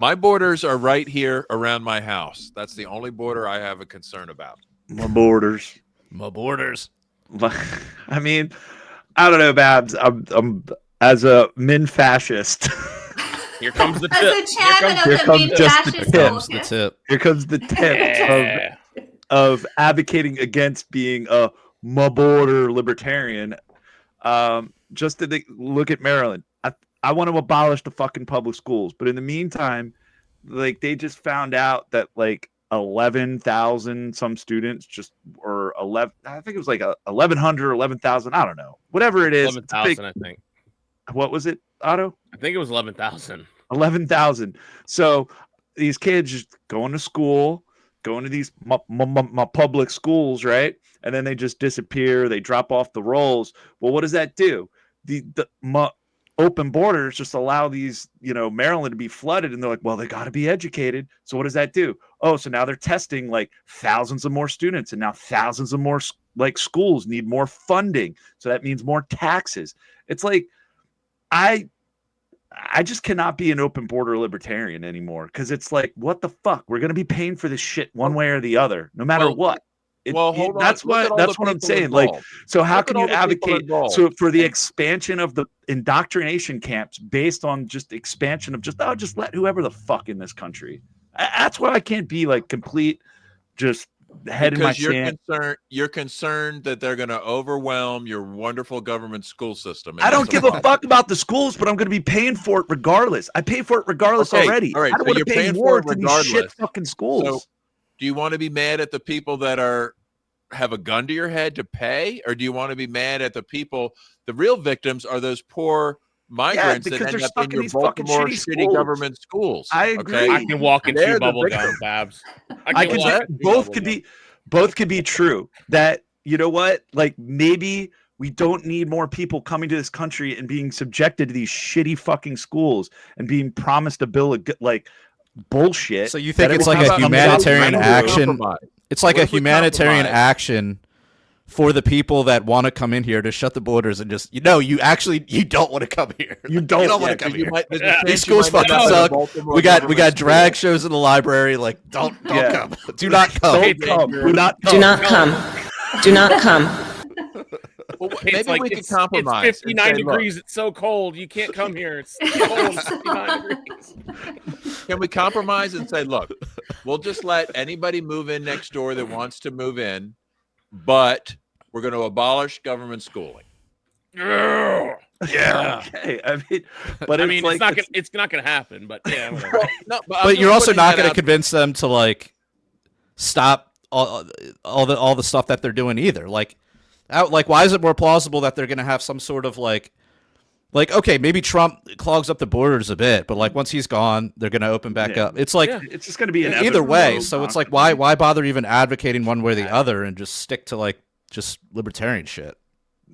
My borders are right here around my house. That's the only border I have a concern about. My borders. I mean, I don't know, Babs. I'm as a min fascist. Here comes the tip. As a chairman of the min-fascist caucus. Here comes the tip of advocating against being a border libertarian. Just to look at Maryland. I want to abolish the fucking public schools, but in the meantime, like they just found out that like 11,000 some students just or 11. I think it was like 1,100, 11,000. I don't know, whatever it is. 11,000, I think. What was it, Otto? I think it was 11,000. 11,000. So these kids just going to school, going to these my public schools, right? And then they just disappear. They drop off the rolls. Well, what does that do? The open borders just allow these, Maryland to be flooded, and they're like, well, they got to be educated. So what does that do? Oh, so now they're testing like thousands of more students, and now thousands of more like schools need more funding. So that means more taxes. It's like I just cannot be an open border libertarian anymore, because it's like, what the fuck? We're going to be paying for this shit one way or the other, no matter what. Hold on. That's what I'm saying. Involved. Like, so how can you advocate for the expansion of the indoctrination camps based on just expansion of just let whoever the fuck in this country? That's why I can't be like complete just head in my sand. You're concerned that they're going to overwhelm your wonderful government school system. I don't give a fuck about the schools, but I'm going to be paying for it regardless. I pay for it regardless already. All right, I don't want to pay more for these shit fucking schools. So, do you want to be mad at the people that have a gun to your head to pay, or do you want to be mad at the people? The real victims are those poor migrants that end up in your Baltimore shitty government schools. I agree. Okay? I can walk and chew bubble gum, Babbs. Both could be true. That, you know what? Like, maybe we don't need more people coming to this country and being subjected to these shitty fucking schools and being promised a bill of like bullshit. So you think it's like a humanitarian action? It's like a humanitarian action for the people that want to come in here to shut the borders and just, you don't want to come here. You don't want to come here. These schools fucking suck. We got drag shows in the library. Like, don't come. Do not come. Do not come. Do not come. Well, maybe we can compromise. It's 59 degrees. It's so cold. You can't come here. It's cold. It's 59 degrees. Can we compromise and say, look, we'll just let anybody move in next door that wants to move in, but we're going to abolish government schooling. Yeah. Okay. It's not going to happen. But yeah. Whatever. But you're also not going to convince them to like stop all the stuff that they're doing either. Like, why is it more plausible that they're going to have some sort of like, okay, maybe Trump clogs up the borders a bit, but like once he's gone, they're going to open back up. It's like, it's just going to be either way. So it's like, why bother even advocating one way or the other and just stick to like just libertarian shit?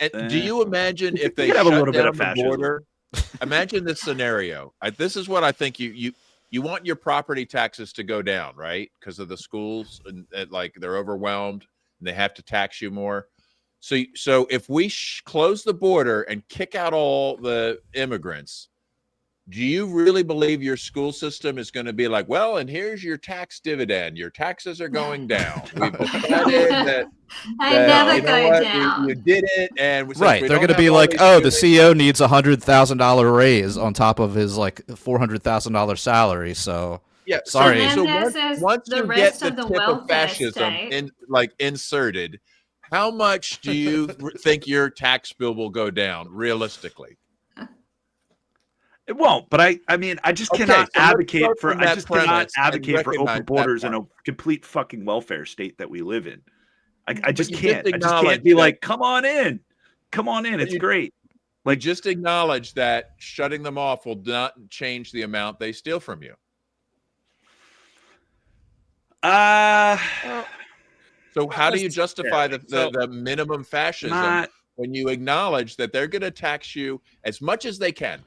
And do you imagine if they shut down the border? Imagine this scenario. This is what I think you want your property taxes to go down, right? Because of the schools and like they're overwhelmed and they have to tax you more. So if we close the border and kick out all the immigrants, do you really believe your school system is going to be like, well, and here's your tax dividend. Your taxes are going down. We've decided that you did it. And they're going to be like, oh, the CEO needs $100,000 raise on top of his like $400,000 salary. So yeah, sorry. So once you get the tip of fascism inserted, how much do you think your tax bill will go down realistically? It won't, but I mean, I just cannot advocate for open borders in a complete fucking welfare state that we live in. I just can't. I just can't be like, come on in. It's great. Like, just acknowledge that shutting them off will not change the amount they steal from you. So how do you justify the minimum fascism when you acknowledge that they're going to tax you as much as they can?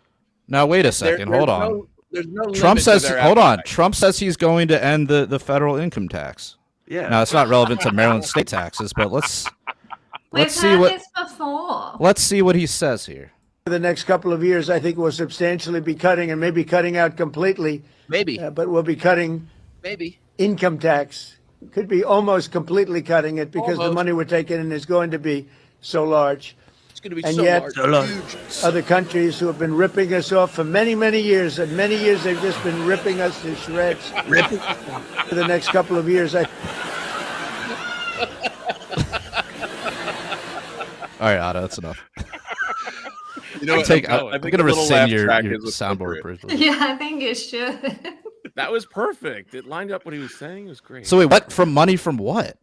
Now, wait a second. Hold on. There's no Trump says, hold on. Trump says he's going to end the federal income tax. Yeah. Now, it's not relevant to Maryland state taxes, but let's see what he says here. For the next couple of years, I think we'll substantially be cutting, and maybe cutting out completely. Maybe. But we'll be cutting income tax. Could be almost completely cutting it because the money we're taking in is going to be so large. It's going to be and so yet, large. Other countries who have been ripping us off for many, many years, and many years they've just been ripping us to shreds. For the next couple of years, All right, Otto, that's enough. You know, I'm going to rescind your soundboard. Yeah, I think you should. That was perfect. It lined up what he was saying. It was great. So wait, what? From money from what?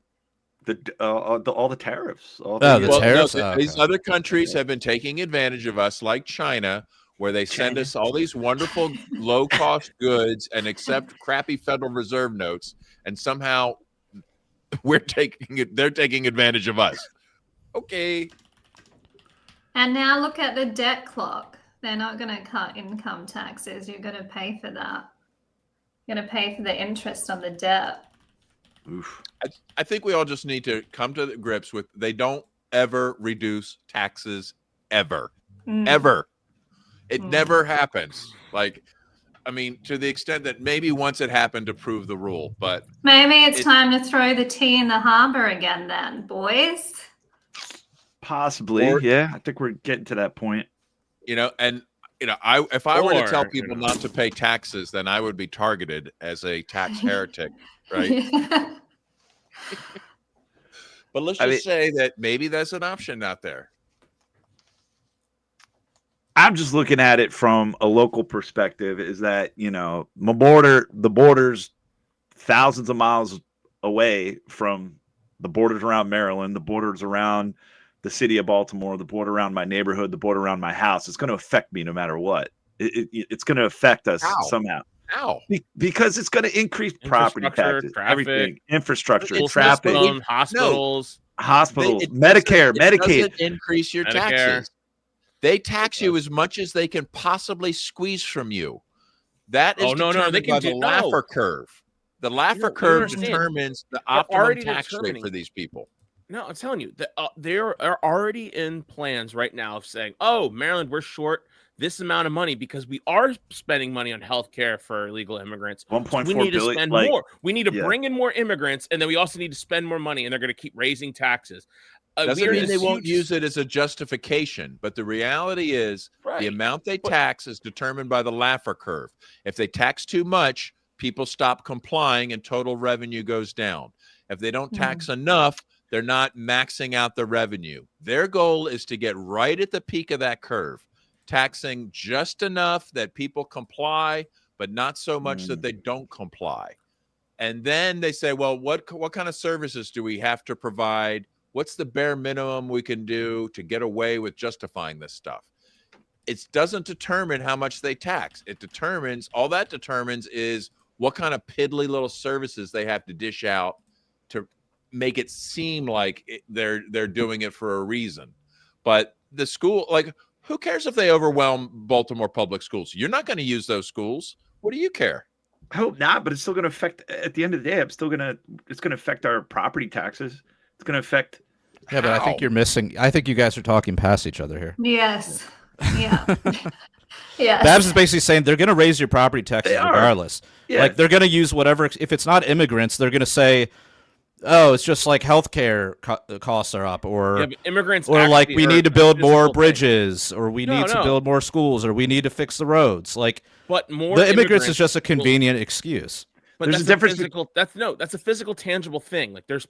All the tariffs. Tariffs. These other countries have been taking advantage of us, like China, where they send us all these wonderful low-cost goods and accept crappy Federal Reserve notes, and somehow they're taking advantage of us. Okay. And now look at the debt clock. They're not going to cut income taxes. You're going to pay for that. You're going to pay for the interest on the debt. Oof. I think we all just need to come to grips with they don't ever reduce taxes ever. Ever. It never happens. Like, I mean, to the extent that maybe once it happened to prove the rule, but maybe it's time to throw the tea in the harbor again then, boys. Possibly, yeah. I think we're getting to that point. You know, and if I were to tell people not to pay taxes, then I would be targeted as a tax heretic, right? But let's just say that maybe that's an option out there. I'm just looking at it from a local perspective. Is that the border's thousands of miles away from the borders around Maryland, the borders around the city of Baltimore, the border around my neighborhood, the border around my house. It's going to affect me no matter what. It's going to affect us somehow. How? Because it's going to increase property taxes, traffic, everything, infrastructure, traffic, hospitals, Medicare, Medicaid. It doesn't increase your taxes. They tax you as much as they can possibly squeeze from you. That is determined by the Laffer curve. The Laffer curve determines the optimum tax rate for these people. No, I'm telling you, they're already in plans right now of saying, "Oh, Maryland, we're short this amount of money because we are spending money on health care for illegal immigrants. 1.4 we need to billion, spend more. We need to bring in more immigrants, and then we also need to spend more money, and they're going to keep raising taxes." Doesn't mean they won't use it as a justification, but the reality is the amount they tax is determined by the Laffer curve. If they tax too much, people stop complying and total revenue goes down. If they don't tax enough, they're not maxing out the revenue. Their goal is to get right at the peak of that curve, taxing just enough that people comply, but not so much that they don't comply. And then they say, well, what kind of services do we have to provide? What's the bare minimum we can do to get away with justifying this stuff? It doesn't determine how much they tax. All that determines is what kind of piddly little services they have to dish out to make it seem like they're doing it for a reason. But the school, like, who cares if they overwhelm Baltimore public schools? You're not going to use those schools. What do you care? I hope not, but it's still going to affect. At the end of the day, it's going to affect our property taxes. It's going to affect. Yeah, but I think you're missing. I think you guys are talking past each other here. Yes. Yeah. Yeah. Babbs is basically saying they're going to raise your property taxes regardless. Yeah. Like they're going to use whatever. If it's not immigrants, they're going to say, "Oh, it's just like healthcare costs are up," or immigrants, or like we need to build more bridges, or we need to build more schools, or we need to fix the roads. Like, but more the immigrants is just a convenient excuse. But there's a difference. That's a physical, tangible thing. Like there's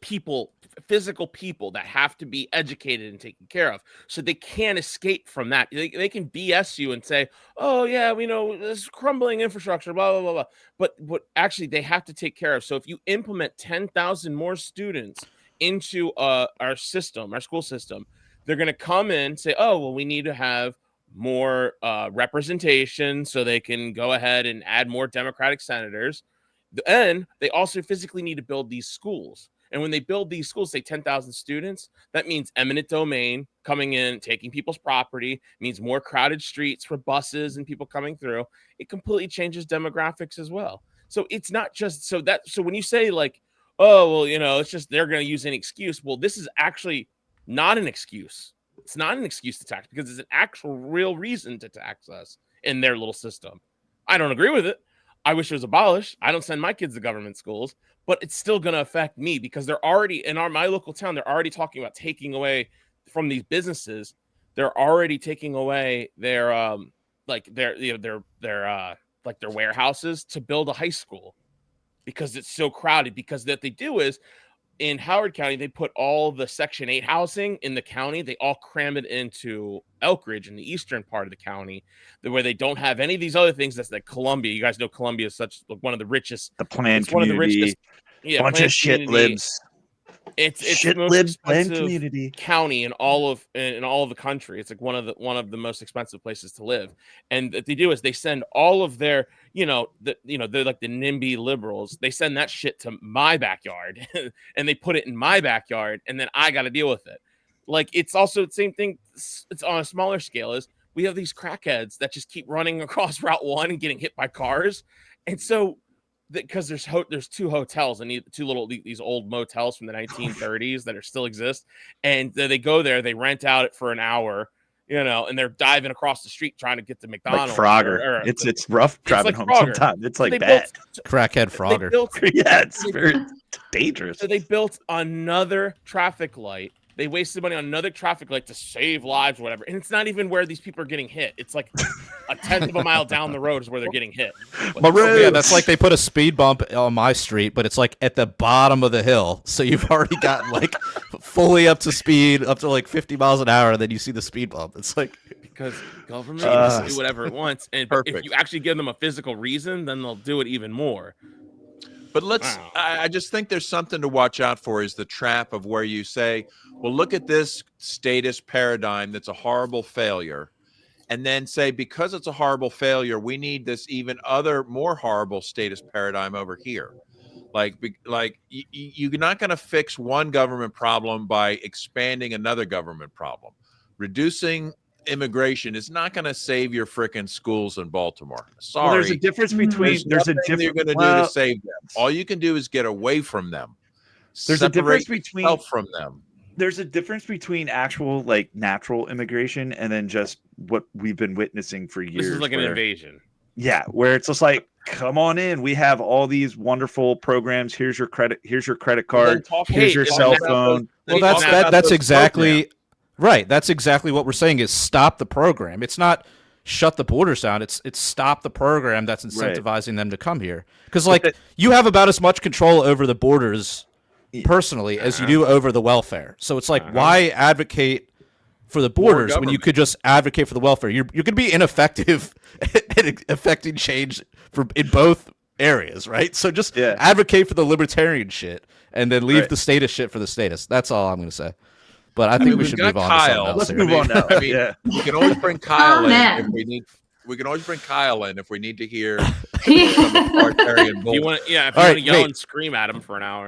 physical people that have to be educated and taken care of, so they can't escape from that. They can BS you and say, "Oh yeah, we know this crumbling infrastructure, blah blah blah blah." But what actually they have to take care of. So if you implement 10,000 more students into our school system, they're going to come in and say, "Oh well, we need to have more representation, so they can go ahead and add more Democratic senators." And they also physically need to build these schools. And when they build these schools, say 10,000 students, that means eminent domain coming in, taking people's property, means more crowded streets for buses and people coming through. It completely changes demographics as well. So it's not just so when you say like, oh, well, it's just they're going to use an excuse. Well, this is actually not an excuse. it's not an excuse to tax because it's an actual real reason to tax us in their little system. I don't agree with it. I wish it was abolished. I don't send my kids to government schools, but it's still going to affect me because they're already in my local town. They're already talking about taking away from these businesses. They're already taking away their their warehouses to build a high school because it's so crowded. Because what they do is in Howard County, they put all the Section 8 housing in the county. They all cram it into Elk Ridge in the eastern part of the county, where they don't have any of these other things. That's like Columbia. You guys know Columbia is such one of the richest. The planned community. One of the richest. Yeah, bunch of shit libs. It's shit the most lib expensive planned community county in all of the country. It's like one of the most expensive places to live. And what they do is they send all of their they're like the NIMBY liberals. They send that shit to my backyard and they put it in my backyard, and then I got to deal with it. Like it's also the same thing. It's on a smaller scale. Is we have these crackheads that just keep running across Route 1 and getting hit by cars, and so. Because there's two hotels and these old motels from the 1930s that still exist, and they go there, they rent out it for an hour, and they're diving across the street trying to get to McDonald's. Like Frogger, it's rough driving home sometimes. It's like bad. Crackhead Frogger. Yeah, it's very dangerous. So they built another traffic light. They wasted money on another traffic light to save lives or whatever. And it's not even where these people are getting hit. It's like a tenth of a mile down the road is where they're getting hit. Yeah, that's like they put a speed bump on my street, but it's like at the bottom of the hill. So you've already gotten like fully up to speed, up to like 50 miles an hour, and then you see the speed bump. It's like because government can do whatever it wants. And if you actually give them a physical reason, then they'll do it even more. But I just think there's something to watch out for is the trap of where you say, well, look at this statist paradigm that's a horrible failure. And then say, because it's a horrible failure, we need this even other more horrible statist paradigm over here. You're not going to fix one government problem by expanding another government problem. Reducing immigration is not going to save your frickin' schools in Baltimore. Sorry. Well, there's a difference between you're going to do to save them. All you can do is get away from them. There's a difference between from them. There's a difference between actual like natural immigration and then just what we've been witnessing for years. This is like an invasion. Yeah, where it's just like, come on in. We have all these wonderful programs. Here's your credit card. Here's your cell phone. Well, that's exactly right. That's exactly what we're saying is stop the program. It's not shut the borders down. It's stop the program that's incentivizing them to come here. Because you have about as much control over the borders personally as you do over the welfare. So it's like, why advocate for the borders when you could just advocate for the welfare? You're going to be ineffective at affecting change in both areas, right? So just advocate for the libertarian shit and then leave the statist shit for the statist. That's all I'm going to say. But I think we should move on to something else. Let's move on now. I mean, we can always bring Kyle in if we need. We can always bring Kyle in if we need to hear some libertarian bull. If you want to yell and scream at him for an hour.